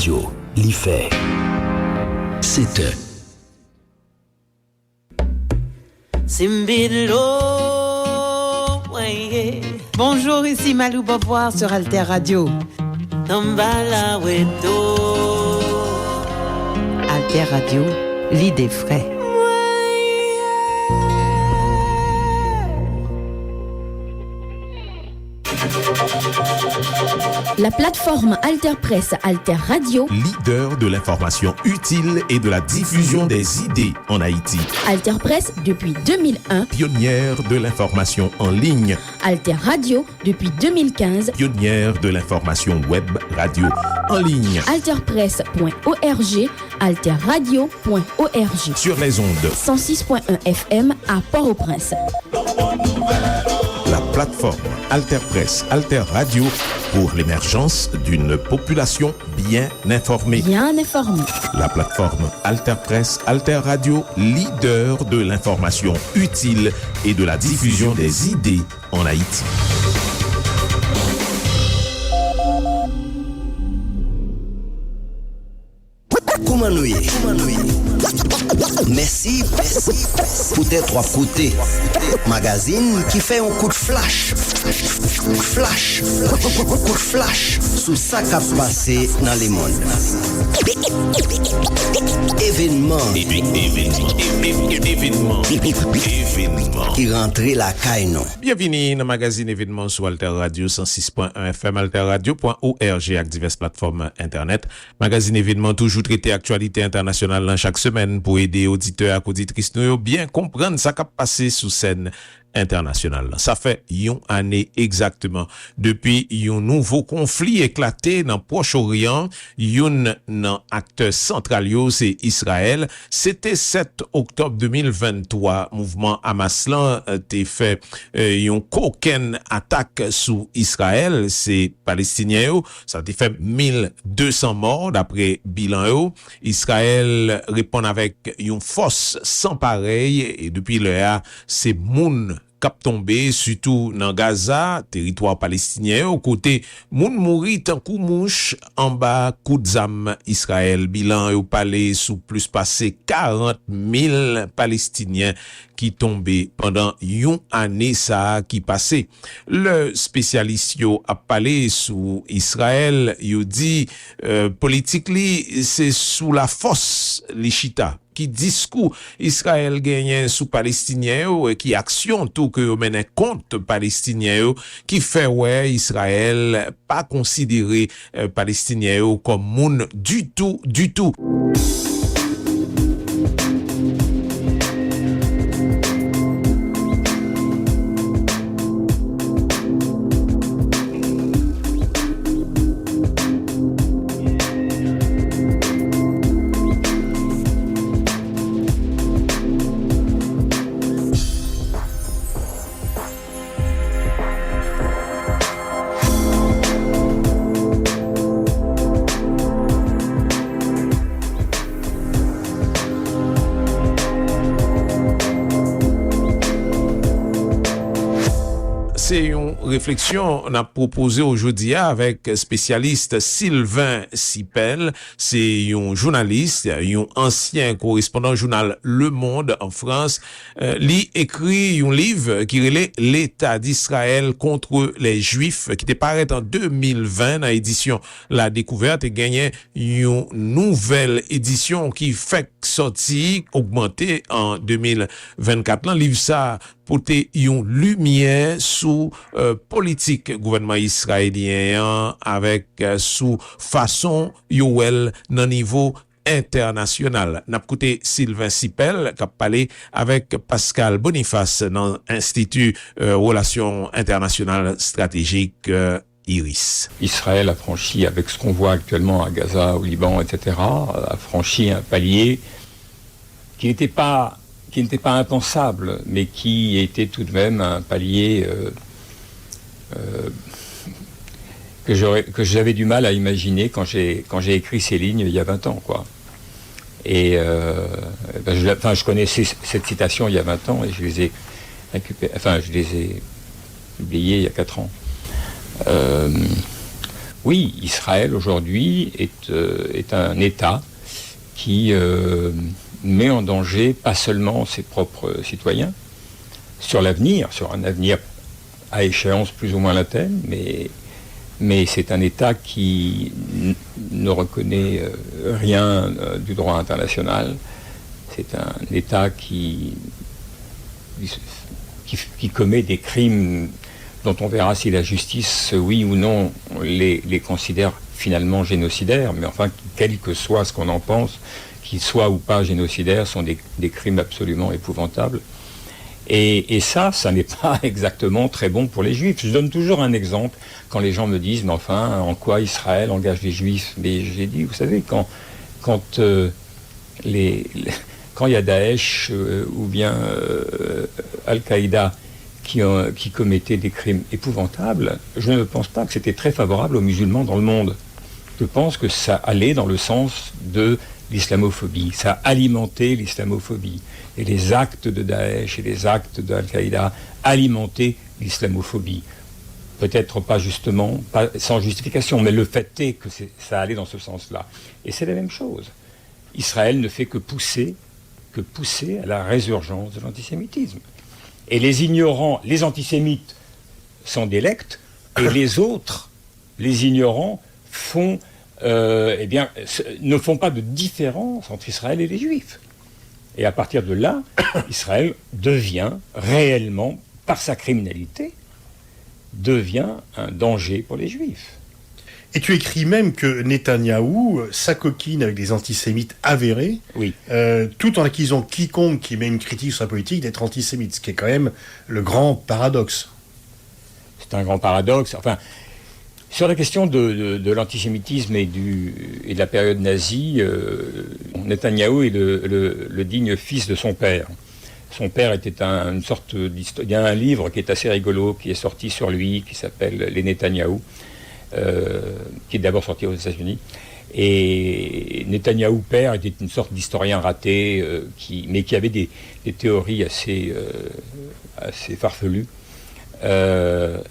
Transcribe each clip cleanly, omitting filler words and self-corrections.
Radio, l'IFE. C'est Bonjour, ici Malou Beauvoir sur Alter Radio. Alter Radio, l'idée frais. La plateforme Alter Press Alter Radio, leader de l'information utile et de la diffusion des idées en Haïti. Alter Press depuis 2001, pionnière de l'information en ligne. Alter Radio depuis 2015, pionnière de l'information web radio en ligne. Alterpress.org, alterradio.org. Sur les ondes 106.1 FM à Port-au-Prince. La plateforme Alter Press, Alter Radio pour l'émergence d'une population bien informée. Bien informée. La plateforme Alter Press, Alter Radio, leader de l'information utile et de la diffusion des idées en Haïti. Koumanouye. Merci pour tes trois côtés. Magazine qui fait un coup de flash. Coup de flash sous ça qui a passé dans le monde. Événement qui rentrait la caille. Bienvenue dans le magazine événement sur Alter Radio 106.1 FM, alterradio.org avec diverses plateformes internet. Magazine événement toujours traité actualité internationale dans chaque semaine pour aider auditeurs et auditrices nous bien comprendre ça qui a passé sous scène international. Ça fait une année exactement depuis un nouveau conflit éclaté dans Proche-Orient, un acteur central c'est Israël. C'était 7 octobre 2023, mouvement Hamas a fait une coquine attaque sous Israël, c'est palestinien, ça a fait 1200 morts d'après bilan. Israël répond avec une force sans pareil et depuis là, c'est moun cap tombé surtout dans Gaza, territoire palestinien, au côté moun mouri tant kou mouche en bas coup de zam Israël. Bilan au palais sous plus passé 40 000 Palestiniens qui tombaient pendant une année ça qui passait. Le spécialiste yo a parlé sous Israël, yo dit politique li c'est sous la force li chita. Qui discours Israël gagne sous palestinien et qui action tout que mène contre palestinien qui fait ouais Israël pas considérer palestinien comme moun du tout. C'est une réflexion qu'on a proposée aujourd'hui avec spécialiste Sylvain Sipel. C'est un journaliste, un ancien correspondant journal Le Monde en France. Lui écrit un livre qui relève l'État d'Israël contre les Juifs qui était paru en 2020 dans l'édition La Découverte et gagné une nouvelle édition qui fait sortir, augmenter en 2024. Le livre ça porter une lumière sous politique gouvernement israélien avec sous façon yoel dans niveau international. N'a écouté Sylvain Sipel qui a parlé avec Pascal Boniface dans l'Institut Relations internationales stratégiques Iris. Israël a franchi, avec ce qu'on voit actuellement à Gaza, au Liban, etc., a franchi un palier qui n'était pas impensable, mais qui était tout de même un palier que j'avais du mal à imaginer quand j'ai écrit ces lignes il y a 20 ans, quoi. Et je connaissais cette citation il y a 20 ans et je les ai publiées il y a 4 ans. Oui, Israël aujourd'hui est un État qui met en danger pas seulement ses propres citoyens, sur un avenir à échéance plus ou moins lointaine, mais c'est un État qui ne reconnaît rien du droit international. C'est un État qui commet des crimes dont on verra si la justice, oui ou non, les considère finalement génocidaires, mais enfin, quel que soit ce qu'on en pense, qu'ils soient ou pas génocidaires, sont des crimes absolument épouvantables. Et ça n'est pas exactement très bon pour les Juifs. Je donne toujours un exemple quand les gens me disent, mais enfin, en quoi Israël engage les Juifs ? Mais j'ai dit, vous savez, quand il y a Daesh ou bien Al-Qaïda qui commettaient des crimes épouvantables, je ne pense pas que c'était très favorable aux musulmans dans le monde. Je pense que ça allait dans le sens de l'islamophobie, ça a alimenté l'islamophobie. Et les actes de Daesh et les actes d'Al-Qaïda alimentaient l'islamophobie. Peut-être pas justement, pas sans justification, mais le fait est que ça allait dans ce sens-là. Et c'est la même chose. Israël ne fait que pousser à la résurgence de l'antisémitisme. Et les ignorants, les antisémites s'en délectent, et les autres, les ignorants, ne font pas de différence entre Israël et les Juifs. Et à partir de là, Israël devient réellement, par sa criminalité, devient un danger pour les Juifs. Et tu écris même que Netanyahou s'acoquine avec des antisémites avérés, oui. Tout en accusant quiconque qui met une critique sur sa politique d'être antisémite, ce qui est quand même le grand paradoxe. C'est un grand paradoxe. Enfin, sur la question de l'antisémitisme et de la période nazie, Netanyahou est le digne fils de son père. Son père était une sorte d'histoire. Il y a un livre qui est assez rigolo, qui est sorti sur lui, qui s'appelle Les Netanyahou. Qui est d'abord sorti aux États-Unis. Et Netanyahou père était une sorte d'historien raté, mais qui avait des théories assez farfelues,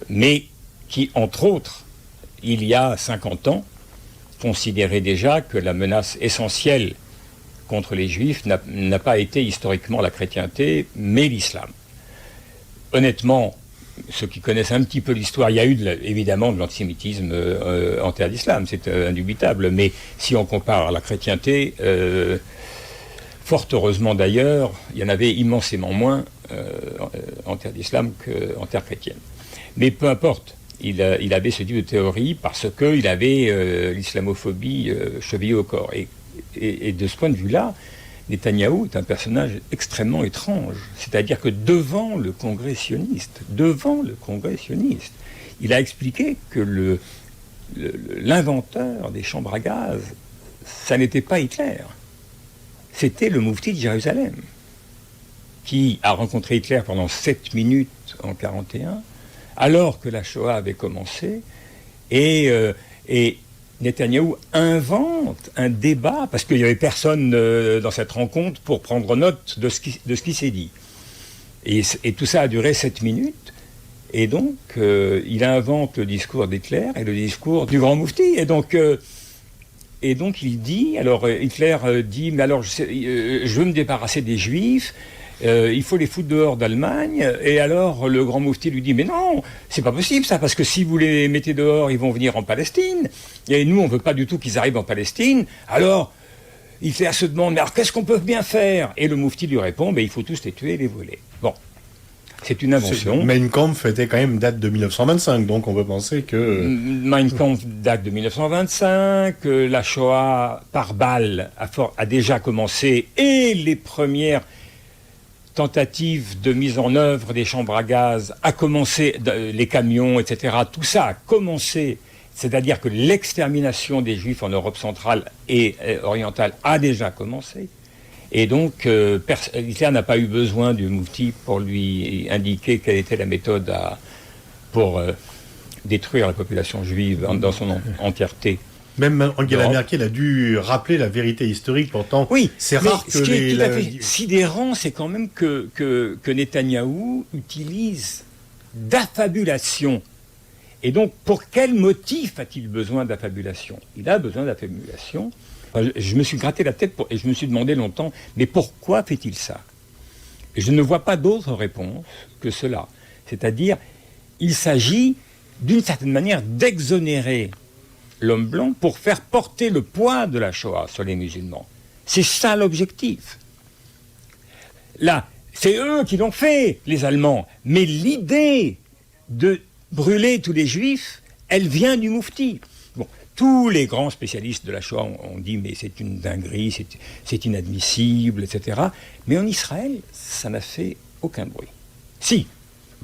mais qui, entre autres, il y a 50 ans, considérait déjà que la menace essentielle contre les Juifs n'a pas été historiquement la chrétienté, mais l'islam. Honnêtement, ceux qui connaissent un petit peu l'histoire, il y a eu évidemment de l'antisémitisme en terre d'islam, c'est indubitable, mais si on compare à la chrétienté, fort heureusement d'ailleurs, il y en avait immensément moins en terre d'islam qu'en terre chrétienne. Mais peu importe, il avait ce type de théorie parce qu'il avait l'islamophobie chevillée au corps. Et de ce point de vue-là, Netanyahou est un personnage extrêmement étrange. C'est-à-dire que devant le congrès sioniste, il a expliqué que l'inventeur des chambres à gaz, ça n'était pas Hitler. C'était le moufti de Jérusalem, qui a rencontré Hitler pendant 7 minutes en 1941, alors que la Shoah avait commencé, et Netanyahou invente un débat, parce qu'il n'y avait personne dans cette rencontre pour prendre note de ce qui s'est dit. Et tout ça a duré 7 minutes, et donc il invente le discours d'Hitler et le discours du grand moufti. Et donc il dit, alors Hitler dit, mais alors je veux me débarrasser des Juifs, il faut les foutre dehors d'Allemagne. Et alors le grand moufti lui dit, mais non, c'est pas possible ça, parce que si vous les mettez dehors, ils vont venir en Palestine, et nous on veut pas du tout qu'ils arrivent en Palestine. Alors Hitler se demande, mais alors qu'est-ce qu'on peut bien faire? Et le moufti lui répond, mais il faut tous les tuer et les voler. Bon, c'est une invention. Mein Kampf était quand même date de 1925, donc on peut penser que... Mein Kampf date de 1925, la Shoah par balle a déjà commencé, et les premières tentatives de mise en œuvre des chambres à gaz a commencé, les camions, etc., tout ça a commencé, c'est-à-dire que l'extermination des Juifs en Europe centrale et orientale a déjà commencé. Et donc, Hitler n'a pas eu besoin du moufti pour lui indiquer quelle était la méthode pour détruire la population juive dans son entièreté. Même Angela Merkel a dû rappeler la vérité historique, pourtant. Oui, c'est rare que ce qui est tout à fait sidérant, c'est quand même que Netanyahou utilise d'affabulation Et donc, pour quel motif a-t-il besoin d'affabulation ? Il a besoin d'affabulation. Je me suis gratté la tête et je me suis demandé longtemps, mais pourquoi fait-il ça ? Et je ne vois pas d'autre réponse que cela. C'est-à-dire, il s'agit, d'une certaine manière, d'exonérer l'homme blanc pour faire porter le poids de la Shoah sur les musulmans. C'est ça l'objectif. Là, c'est eux qui l'ont fait, les Allemands. Mais l'idée de brûler tous les juifs, elle vient du Moufti. Bon, tous les grands spécialistes de la Shoah ont dit mais c'est une dinguerie, c'est inadmissible, etc. Mais en Israël, ça n'a fait aucun bruit. Si,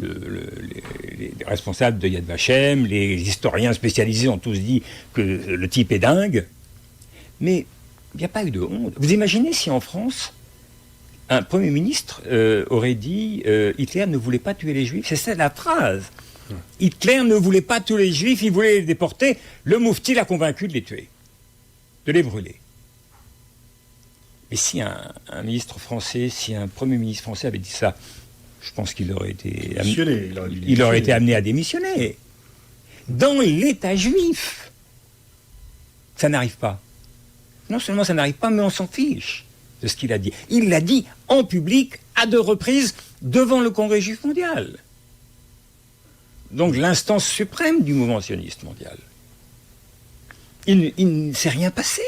les responsables de Yad Vashem, les historiens spécialisés ont tous dit que le type est dingue, mais il n'y a pas eu de honte. Vous imaginez si en France, un Premier ministre aurait dit Hitler ne voulait pas tuer les Juifs, c'est ça la phrase. Hitler ne voulait pas tuer les Juifs, il voulait les déporter. Le Moufti l'a convaincu de les tuer, de les brûler. Et si un ministre français, si un Premier ministre français avait dit ça, je pense qu'il aurait été amené à démissionner. Dans l'État juif, ça n'arrive pas. Non seulement ça n'arrive pas, mais on s'en fiche de ce qu'il a dit. Il l'a dit en public à 2 reprises devant le Congrès juif mondial. Donc l'instance suprême du mouvement sioniste mondial. Il ne s'est rien passé.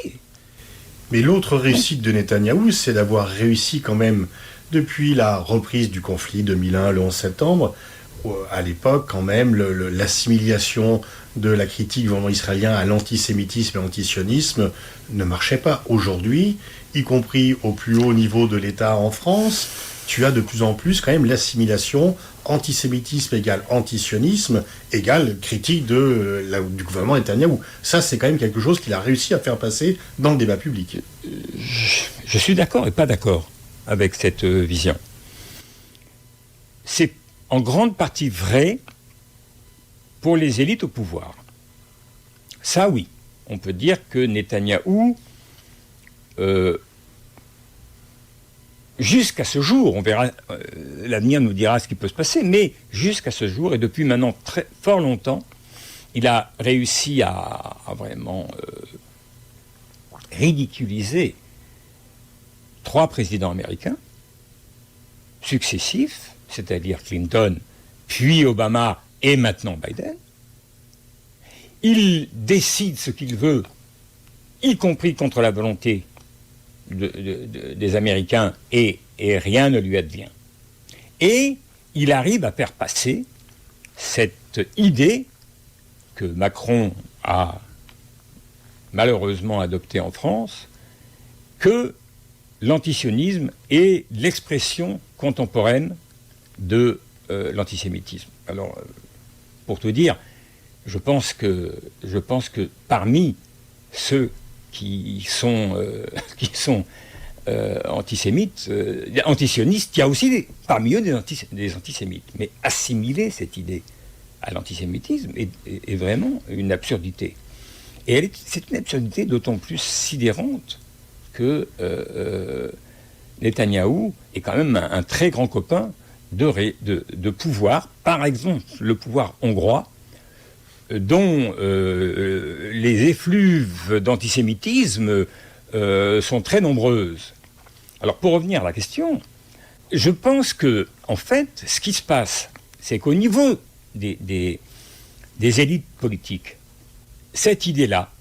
Mais l'autre réussite de Netanyahou, c'est d'avoir réussi quand même, depuis la reprise du conflit 2001, le 11 septembre, à l'époque quand même, l'assimilation de la critique du gouvernement israélien à l'antisémitisme et l'antisionisme ne marchait pas. Aujourd'hui, y compris au plus haut niveau de l'État en France, tu as de plus en plus quand même l'assimilation antisémitisme égale antisionisme égale critique du gouvernement Netanyahou. Ça, c'est quand même quelque chose qu'il a réussi à faire passer dans le débat public. Je suis d'accord et pas d'accord avec cette vision. C'est en grande partie vrai pour les élites au pouvoir. Ça, oui. On peut dire que Netanyahou, jusqu'à ce jour, on verra, l'avenir nous dira ce qui peut se passer, mais jusqu'à ce jour, et depuis maintenant fort longtemps, il a réussi à vraiment ridiculiser 3 présidents américains successifs, c'est-à-dire Clinton, puis Obama et maintenant Biden. Il décide ce qu'il veut, y compris contre la volonté des Américains, et rien ne lui advient. Et il arrive à faire passer cette idée que Macron a malheureusement adoptée en France, que l'antisionisme est l'expression contemporaine de l'antisémitisme. Alors, pour tout dire, je pense que parmi ceux qui sont antisémites, antisionistes, il y a aussi parmi eux des antisémites. Mais assimiler cette idée à l'antisémitisme est vraiment une absurdité. Et c'est une absurdité d'autant plus sidérante que Netanyahou est quand même un très grand copain de pouvoir, par exemple le pouvoir hongrois, dont les effluves d'antisémitisme sont très nombreuses. Alors pour revenir à la question, je pense que, en fait, ce qui se passe, c'est qu'au niveau des élites politiques, cette idée-là,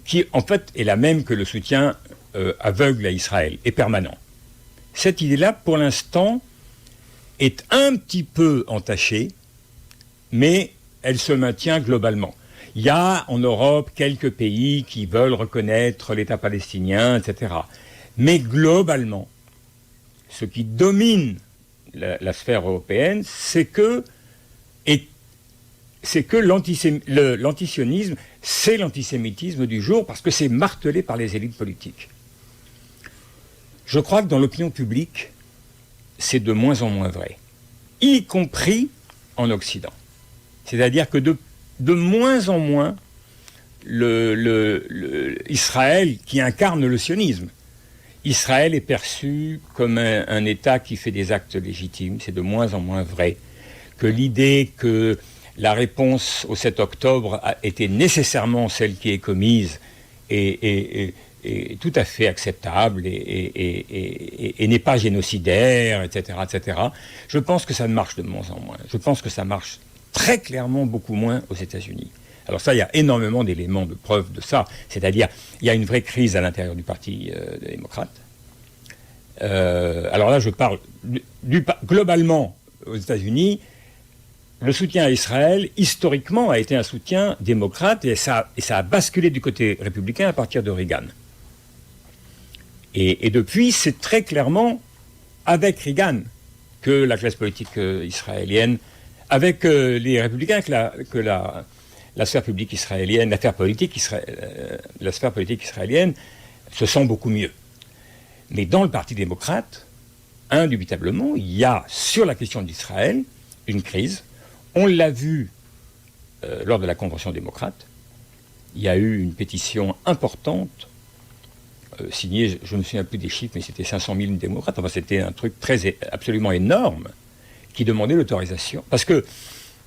qui en fait est la même que le soutien aveugle à Israël, est permanent. Cette idée-là, pour l'instant, est un petit peu entachée, mais elle se maintient globalement. Il y a en Europe quelques pays qui veulent reconnaître l'État palestinien, etc. Mais globalement, ce qui domine la sphère européenne, c'est que l'antisionisme, c'est l'antisémitisme du jour, parce que c'est martelé par les élites politiques. Je crois que dans l'opinion publique, c'est de moins en moins vrai, y compris en Occident. C'est-à-dire que de moins en moins, Israël, qui incarne le sionisme, Israël est perçu comme un État qui fait des actes légitimes. C'est de moins en moins vrai que l'idée que la réponse au 7 octobre a été nécessairement celle qui est commise et tout à fait acceptable et n'est pas génocidaire, etc., etc. Je pense que ça marche de moins en moins. Je pense que ça marche très clairement beaucoup moins aux États-Unis. Alors ça, il y a énormément d'éléments de preuve de ça. C'est-à-dire, il y a une vraie crise à l'intérieur du Parti démocrate. Alors là, je parle globalement aux États-Unis. Le soutien à Israël, historiquement, a été un soutien démocrate et ça a basculé du côté républicain à partir de Reagan. Et depuis, c'est très clairement avec Reagan que la classe politique israélienne, avec les républicains, que la sphère publique israélienne, la sphère politique israélienne se sent beaucoup mieux. Mais dans le Parti démocrate, indubitablement, il y a sur la question d'Israël une crise. On l'a vu lors de la Convention démocrate. Il y a eu une pétition importante signée, je ne me souviens plus des chiffres, mais c'était 500 000 démocrates. Enfin, c'était un truc absolument énorme qui demandait l'autorisation. Parce que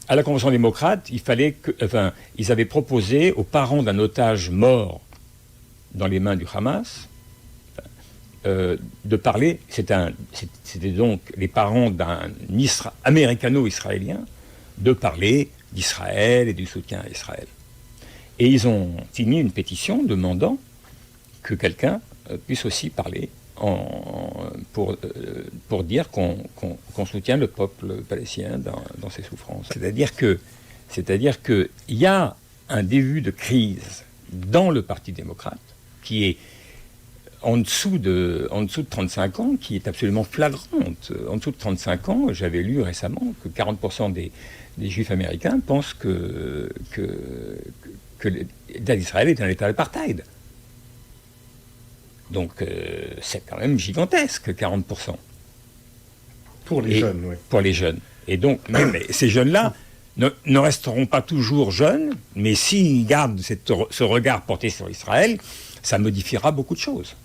à la Convention démocrate, ils avaient proposé aux parents d'un otage mort dans les mains du Hamas de parler. C'était donc les parents d'un américano-israélien de parler d'Israël et du soutien à Israël. Et ils ont signé une pétition demandant que quelqu'un puisse aussi parler pour dire qu'on soutient le peuple palestinien dans ses souffrances. C'est-à-dire que il y a un début de crise dans le Parti démocrate qui est en dessous de 35 ans, qui est absolument flagrante. En dessous de 35 ans, j'avais lu récemment que 40% des Juifs américains pensent que l'État d'Israël est un État d'apartheid. Donc c'est quand même gigantesque, 40%. Pour les jeunes, oui. Pour les jeunes. Et donc, mais ces jeunes-là ne resteront pas toujours jeunes, mais s'ils gardent ce regard porté sur Israël, ça modifiera beaucoup de choses.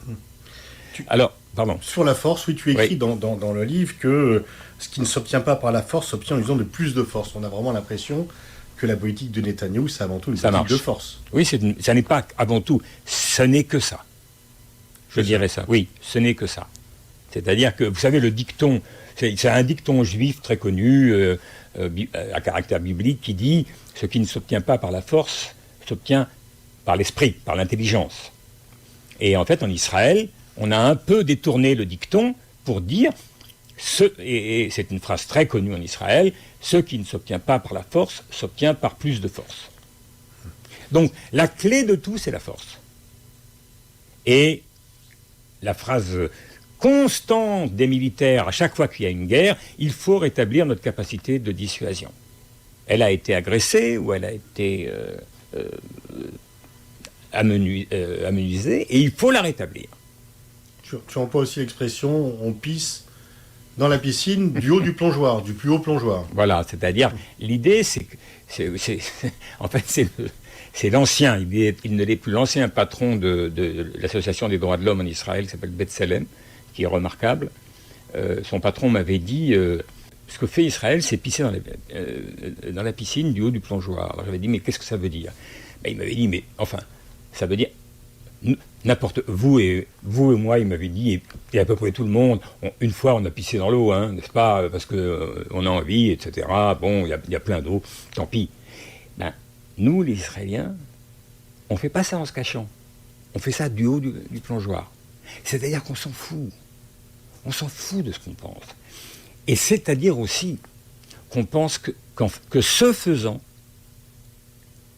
Alors, pardon. Sur la force, oui, tu écris dans le livre que ce qui ne s'obtient pas par la force s'obtient en usant de plus de force. On a vraiment l'impression que la politique de Netanyahou, c'est avant tout une politique de force. Oui, ça n'est pas avant tout, ce n'est que ça. Je dirais ça. Oui, ce n'est que ça. C'est-à-dire que, vous savez, le dicton, c'est un dicton juif très connu, à caractère biblique, qui dit « ce qui ne s'obtient pas par la force s'obtient par l'esprit, par l'intelligence ». Et en fait, en Israël, on a un peu détourné le dicton pour dire, et c'est une phrase très connue en Israël, « ce qui ne s'obtient pas par la force s'obtient par plus de force ». Donc, la clé de tout, c'est la force. Et la phrase constante des militaires, à chaque fois qu'il y a une guerre, il faut rétablir notre capacité de dissuasion. Elle a été agressée ou elle a été amenuisée, et il faut la rétablir. Tu emploies aussi l'expression « on pisse dans la piscine du haut du plongeoir, du plus haut plongeoir ». Voilà, c'est-à-dire, l'idée, c'est l'ancien, il ne l'est plus, l'ancien patron de l'Association des droits de l'homme en Israël, qui s'appelle B'Tselem, qui est remarquable. Son patron m'avait dit, ce que fait Israël, c'est pisser dans la piscine du haut du plongeoir. Alors j'avais dit, mais qu'est-ce que ça veut dire ? Il m'avait dit, mais enfin, ça veut dire, vous et moi, il m'avait dit, et à peu près tout le monde, une fois on a pissé dans l'eau, hein, n'est-ce pas, parce qu'on a envie, etc. Bon, il y a plein d'eau, tant pis. Nous, les Israéliens, on ne fait pas ça en se cachant. On fait ça du haut du plongeoir. C'est-à-dire qu'on s'en fout. On s'en fout de ce qu'on pense. Et c'est-à-dire aussi qu'on pense que ce faisant,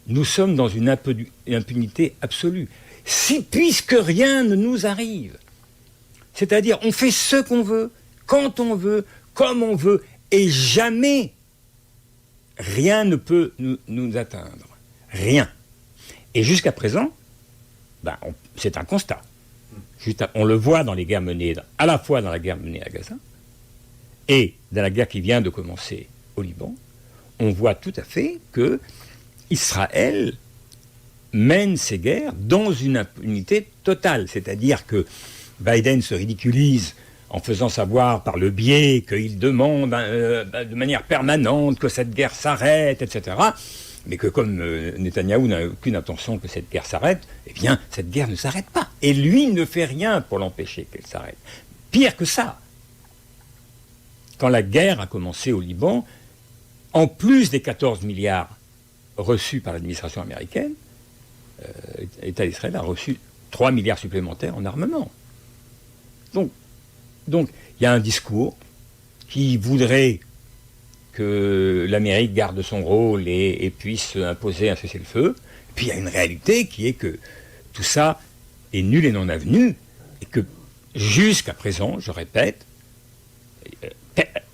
nous sommes dans une impunité absolue. Puisque rien ne nous arrive. C'est-à-dire, on fait ce qu'on veut, quand on veut, comme on veut, et jamais rien ne peut nous atteindre. Rien. Et jusqu'à présent, c'est un constat. On le voit dans les guerres menées, à la fois dans la guerre menée à Gaza et dans la guerre qui vient de commencer au Liban. On voit tout à fait que Israël mène ces guerres dans une impunité totale. C'est-à-dire que Biden se ridiculise en faisant savoir par le biais qu'il demande de manière permanente que cette guerre s'arrête, etc., mais que comme Netanyahou n'a aucune intention que cette guerre s'arrête, eh bien, cette guerre ne s'arrête pas. Et lui ne fait rien pour l'empêcher qu'elle s'arrête. Pire que ça, quand la guerre a commencé au Liban, en plus des 14 milliards reçus par l'administration américaine, l'État d'Israël a reçu 3 milliards supplémentaires en armement. Donc, il y a un discours qui voudrait que l'Amérique garde son rôle et puisse imposer un cessez-le-feu. Puis il y a une réalité qui est que tout ça est nul et non avenu, et que jusqu'à présent, je répète,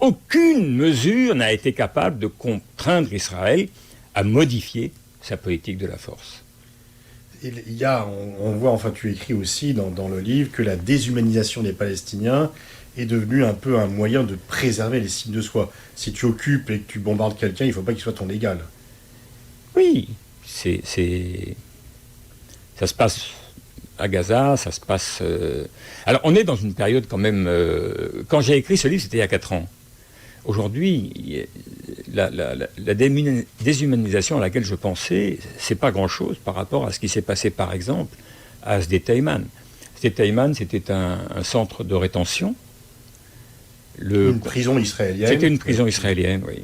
aucune mesure n'a été capable de contraindre Israël à modifier sa politique de la force. Il y a, on voit, enfin tu écris aussi dans le livre, que la déshumanisation des Palestiniens est devenue un peu un moyen de préserver l'estime de soi. Si tu occupes et que tu bombardes quelqu'un, il ne faut pas qu'il soit ton égal. Oui, ça se passe à Gaza, ça se passe... Alors on est dans une période quand même... Quand j'ai écrit ce livre, c'était il y a 4 ans. Aujourd'hui, la déshumanisation à laquelle je pensais, c'est pas grand-chose par rapport à ce qui s'est passé, par exemple, à Sde Taïman. Sde Taïman, c'était un centre de rétention. Une prison israélienne. C'était une prison israélienne, oui.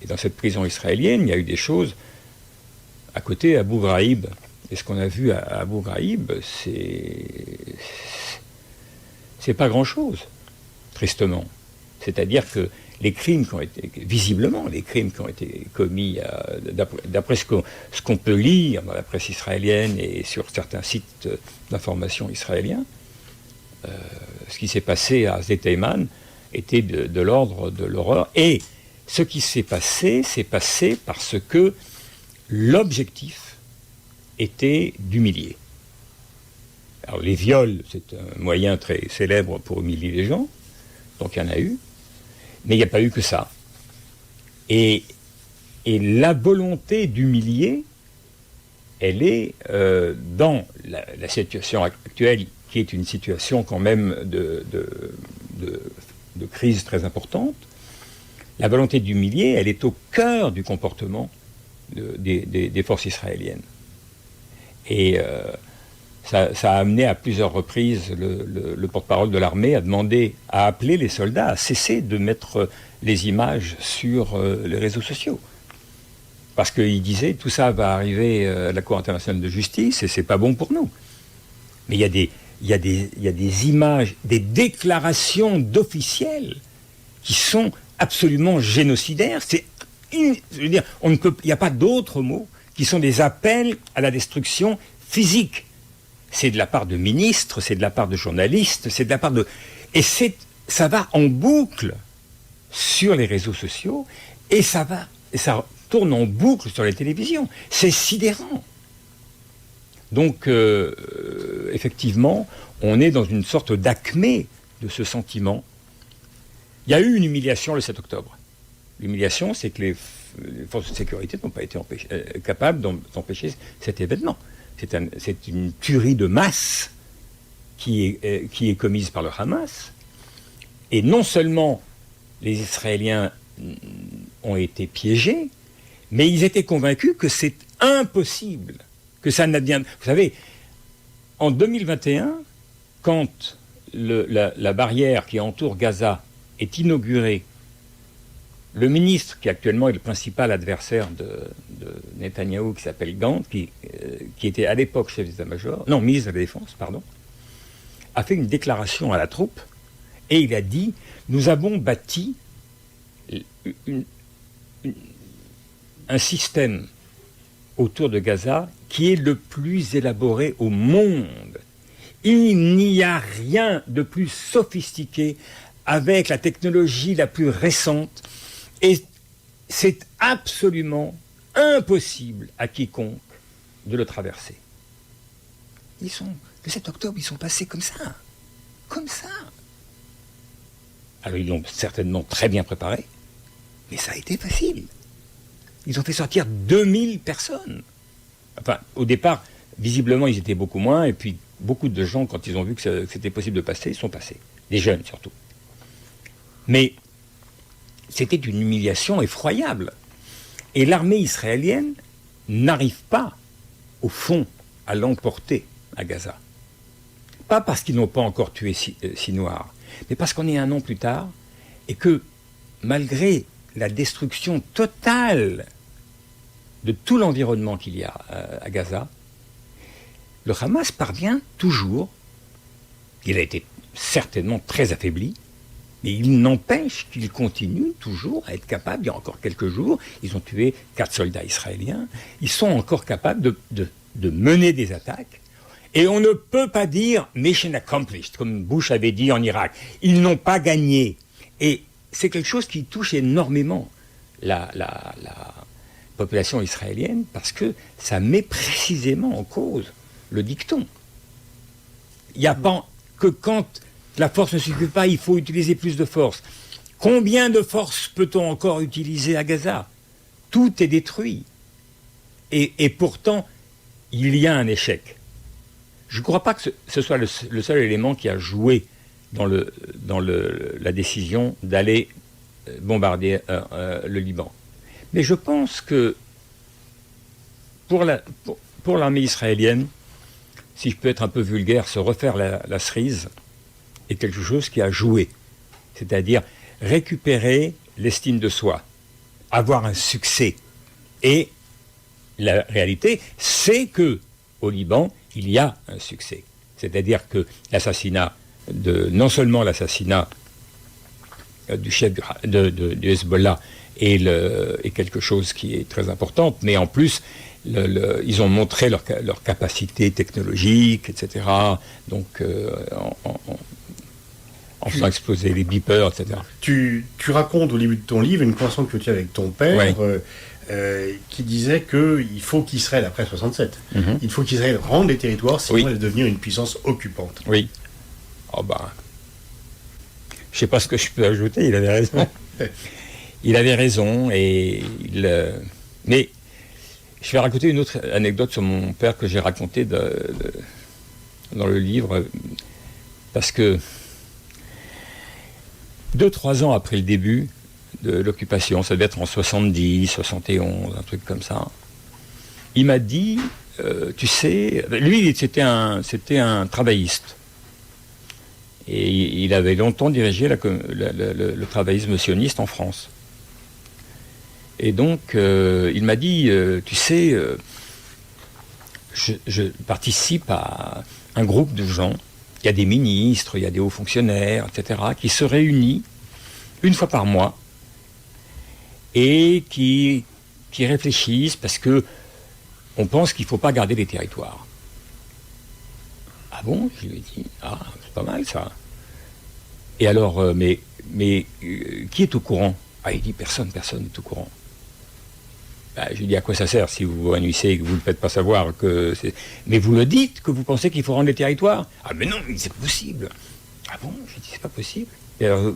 Et dans cette prison israélienne, il y a eu des choses à côté, à Abu Ghraib. Et ce qu'on a vu à Abu Ghraib, c'est pas grand-chose, tristement. C'est-à-dire que les crimes qui ont été, visiblement, les crimes qui ont été commis, d'après ce qu'on peut lire dans la presse israélienne et sur certains sites d'information israéliens, ce qui s'est passé à Sde Taïman était de l'ordre de l'horreur. Et ce qui s'est passé parce que l'objectif était d'humilier. Alors les viols, c'est un moyen très célèbre pour humilier les gens, donc il y en a eu. Mais il n'y a pas eu que ça. Et la volonté d'humilier, elle est dans la situation actuelle, qui est une situation quand même de crise très importante. La volonté d'humilier, elle est au cœur du comportement des forces israéliennes. Et ça a amené à plusieurs reprises le porte-parole de l'armée à appeler les soldats à cesser de mettre les images sur les réseaux sociaux. Parce qu'il disait, tout ça va arriver à la Cour internationale de justice et c'est pas bon pour nous. Mais il y a des images, des déclarations d'officiels qui sont absolument génocidaires. Je veux dire, il n'y a pas d'autres mots qui sont des appels à la destruction physique. C'est de la part de ministres, c'est de la part de journalistes, c'est de la part de... Et ça va en boucle sur les réseaux sociaux et ça tourne en boucle sur les télévisions. C'est sidérant. Donc, effectivement, on est dans une sorte d'acmé de ce sentiment. Il y a eu une humiliation le 7 octobre. L'humiliation, c'est que les forces de sécurité n'ont pas été capables d'empêcher cet événement. C'est une tuerie de masse qui est commise par le Hamas. Et non seulement les Israéliens ont été piégés, mais ils étaient convaincus que c'est impossible, que ça n'advienne. Vous savez, en 2021, quand la barrière qui entoure Gaza est inaugurée, le ministre, qui actuellement est le principal adversaire de Netanyahou, qui s'appelle Gantz, qui était à l'époque chef d'état-major, non, ministre de la Défense, pardon, a fait une déclaration à la troupe, et il a dit « Nous avons bâti un système autour de Gaza qui est le plus élaboré au monde. Il n'y a rien de plus sophistiqué avec la technologie la plus récente. Et c'est absolument impossible à quiconque de le traverser. Le 7 octobre, ils sont passés comme ça. Comme ça. Alors ils l'ont certainement très bien préparé, mais ça a été facile. Ils ont fait sortir 2000 personnes. Enfin, au départ, visiblement, ils étaient beaucoup moins, et puis beaucoup de gens, quand ils ont vu que c'était possible de passer, ils sont passés. des jeunes surtout. Mais c'était une humiliation effroyable. Et l'armée israélienne n'arrive pas, au fond, à l'emporter à Gaza. Pas parce qu'ils n'ont pas encore tué six Noirs, mais parce qu'on est un an plus tard et que, malgré la destruction totale de tout l'environnement qu'il y a à Gaza, le Hamas parvient toujours, il a été certainement très affaibli, mais il n'empêche qu'il continue toujours à être capable, il y a encore quelques jours, ils ont tué 4 soldats israéliens, ils sont encore capables de mener des attaques, et on ne peut pas dire « mission accomplished », comme Bush avait dit en Irak. Ils n'ont pas gagné. Et c'est quelque chose qui touche énormément la population israélienne, parce que ça met précisément en cause le dicton. Il n'y a pas que quand la force ne suffit pas, il faut utiliser plus de force. Combien de force peut-on encore utiliser à Gaza ? Tout est détruit. Et pourtant, il y a un échec. Je ne crois pas que ce soit le seul élément qui a joué dans la décision d'aller bombarder le Liban. Mais je pense que pour l'armée israélienne, si je peux être un peu vulgaire, se refaire la cerise est quelque chose qui a joué. C'est-à-dire récupérer l'estime de soi, avoir un succès. Et la réalité, c'est que au Liban, il y a un succès. C'est-à-dire que non seulement l'assassinat du chef du Hezbollah est quelque chose qui est très important, mais en plus, ils ont montré leur capacité technologique, etc. Donc, en faisant exploser les beepers, etc. Tu racontes au début de ton livre une conversation que tu as avec ton père, qui disait qu'il faut qu'Israël, après 67, il faut qu'Israël rende les territoires, sinon elle va devenir une puissance occupante. Oui. Oh ben, je ne sais pas ce que je peux ajouter, il avait raison. Il avait raison, mais je vais raconter une autre anecdote sur mon père que j'ai racontée dans le livre, parce que 2-3 ans après le début de l'occupation, ça devait être en 70, 71, un truc comme ça, il m'a dit, tu sais, lui c'était un travailliste, et il avait longtemps dirigé le travaillisme sioniste en France. Et donc, il m'a dit, tu sais, je participe à un groupe de gens, il y a des ministres, il y a des hauts fonctionnaires, etc., qui se réunissent une fois par mois et qui réfléchissent parce que on pense qu'il ne faut pas garder les territoires. Ah bon ? Je lui ai dit, c'est pas mal ça. Et alors, mais qui est au courant ? Ah, il dit, personne n'est au courant. Je lui dis, à quoi ça sert si vous vous réunissez et que vous ne faites pas savoir que c'est... Mais vous le dites, que vous pensez qu'il faut rendre les territoires ? Ah mais non, c'est possible. Ah bon ? Je dis, c'est pas possible. Et alors,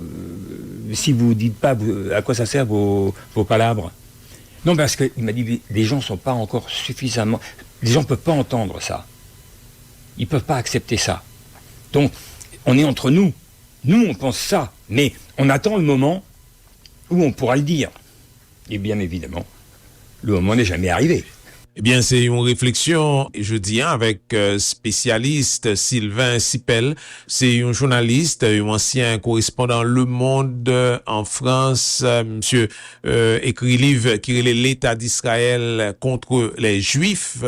si vous ne dites pas, à quoi ça sert vos palabres ? Non, parce qu'il m'a dit, les gens ne sont pas encore suffisamment... Les gens ne peuvent pas entendre ça. Ils ne peuvent pas accepter ça. Donc, on est entre nous. Nous, on pense ça. Mais on attend le moment où on pourra le dire. Et bien évidemment, le moment n'est jamais arrivé. Eh bien, c'est une réflexion, je dis, avec spécialiste Sylvain Sipel. C'est un journaliste, un ancien correspondant Le Monde en France. Monsieur écrit livre qui est l'État d'Israël contre les Juifs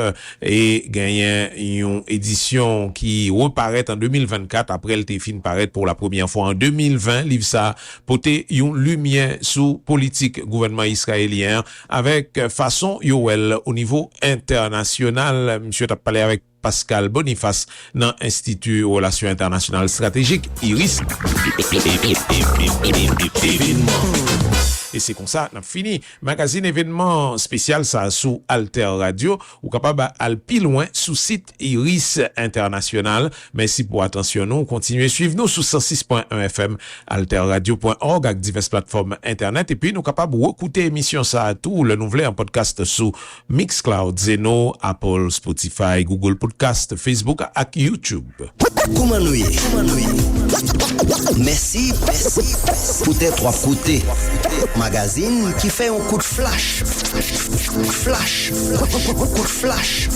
et gagne une édition qui reparaît en 2024 après le téfine paraît pour la première fois en 2020. Livre ça porter une lumière sous politique gouvernement israélien avec façon Yoel au niveau international. Monsieur t'a parlé avec Pascal Boniface dans Institut Relations Internationales Stratégiques IRIS. et c'est comme ça, n'a fini. Magazine événement spécial, ça, sous Alter Radio, ou capable al pi loin, sous site Iris International. Merci pour attention, nous, continuez, suivez nous sous 106.1 FM, alterradio.org, avec diverses plateformes internet, et puis nous capable d'écouter émission ça à tout, le nouvel en podcast sous Mixcloud, Zeno, Apple, Spotify, Google Podcast, Facebook, et YouTube. Koumanouye. Merci pour tes trois côtés. Magazine qui fait un coup de flash. Coup de flash.